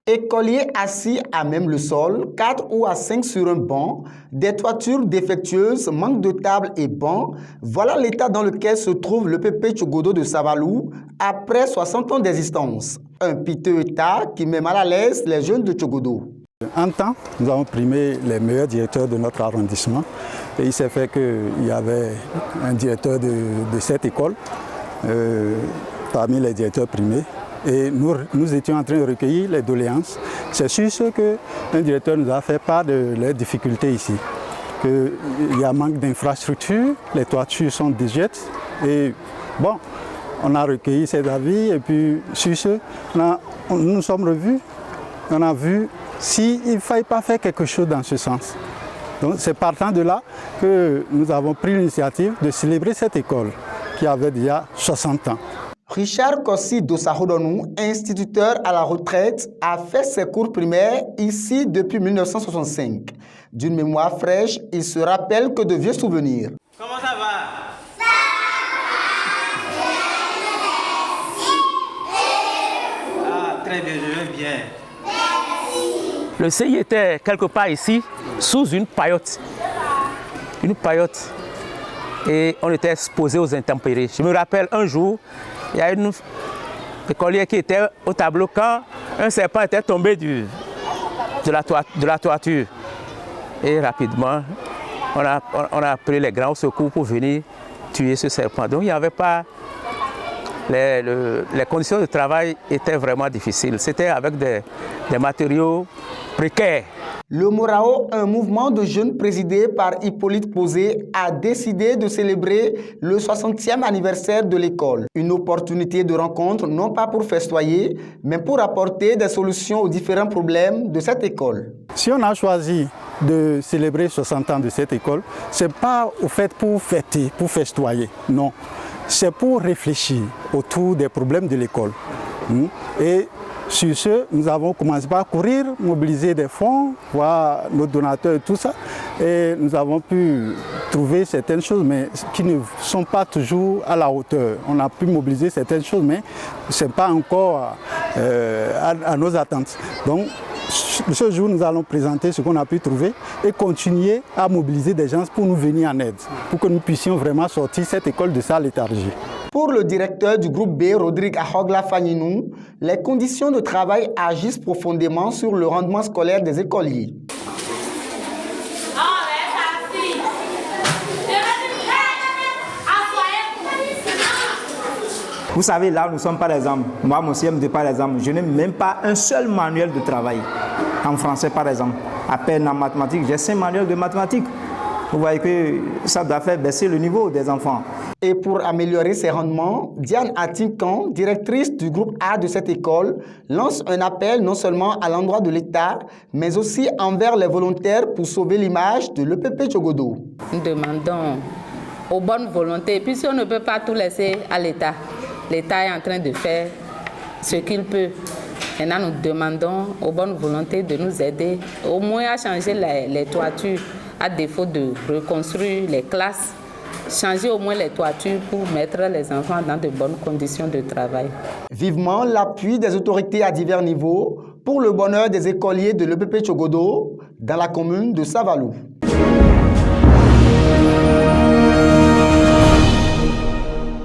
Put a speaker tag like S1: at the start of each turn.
S1: Écoliers assis à même le sol, 4 ou à 5 sur un banc, des toitures défectueuses, manque de tables et bancs, voilà l'état dans lequel se trouve le PP Tchogodo de Savalou après 60 ans d'existence. Un piteux état qui met mal à l'aise les jeunes de Tchogodo.
S2: En temps, nous avons primé les meilleurs directeurs de notre arrondissement et il s'est fait qu'il y avait un directeur de cette école parmi les directeurs primés. Et nous étions en train de recueillir les doléances. C'est sur ce qu'un directeur nous a fait part de leurs difficultés ici. Qu'il y a manque d'infrastructures, les toitures sont désuètes. Et bon, on a recueilli ces avis et puis sur ce, nous nous sommes revus. On a vu s'il ne fallait pas faire quelque chose dans ce sens. Donc c'est partant de là que nous avons pris l'initiative de célébrer cette école qui avait déjà 60 ans.
S1: Richard Kossi Dosahodonou, instituteur à la retraite, a fait ses cours primaires ici depuis 1965. D'une mémoire fraîche, il se rappelle que de vieux souvenirs.
S3: Comment ça va? Ah, très bien, je vais bien.
S4: Le CI était quelque part ici, sous une paillote. Une paillote. Et on était exposé aux intempéries. Je me rappelle un jour, il y a une écolière qui était au tableau quand un serpent était tombé de la toiture. Et rapidement, on a appelé les grands secours pour venir tuer ce serpent. Donc il n'y avait pas... Les conditions de travail étaient vraiment difficiles. C'était avec des matériaux précaires.
S1: Le Morao, un mouvement de jeunes présidé par Hippolyte Posé, a décidé de célébrer le 60e anniversaire de l'école. Une opportunité de rencontre non pas pour festoyer, mais pour apporter des solutions aux différents problèmes de cette école.
S2: Si on a choisi de célébrer 60 ans de cette école, ce n'est pas au fait pour fêter, pour festoyer, non. C'est pour réfléchir autour des problèmes de l'école. Et sur ce, nous avons commencé par courir, mobiliser des fonds, voir nos donateurs et tout ça. Et nous avons pu trouver certaines choses, mais qui ne sont pas toujours à la hauteur. On a pu mobiliser certaines choses, mais ce n'est pas encore à nos attentes. Donc, ce jour, nous allons présenter ce qu'on a pu trouver et continuer à mobiliser des gens pour nous venir en aide, pour que nous puissions vraiment sortir cette école de sa léthargie.
S1: Pour le directeur du groupe B, Rodrigue Ahogla Fagninou, les conditions de travail agissent profondément sur le rendement scolaire des écoliers.
S5: Vous savez, là, nous sommes par exemple, moi, mon CM2 par exemple, je n'ai même pas un seul manuel de travail. En français, par exemple. À peine en mathématiques, j'ai 5 manuels de mathématiques. Vous voyez que ça doit faire baisser le niveau des enfants.
S1: Et pour améliorer ces rendements, Diane Atinkan, directrice du groupe A de cette école, lance un appel non seulement à l'endroit de l'État, mais aussi envers les volontaires pour sauver l'image de l'EPP Tchogodo.
S6: Nous demandons aux bonnes volontés, puisqu'on ne peut pas tout laisser à l'État. L'État est en train de faire ce qu'il peut. Maintenant, nous demandons aux bonnes volontés de nous aider, au moins à changer les toitures, à défaut de reconstruire les classes, changer au moins les toitures pour mettre les enfants dans de bonnes conditions de travail.
S1: Vivement l'appui des autorités à divers niveaux pour le bonheur des écoliers de l'EPP Tchogodo dans la commune de Savalou.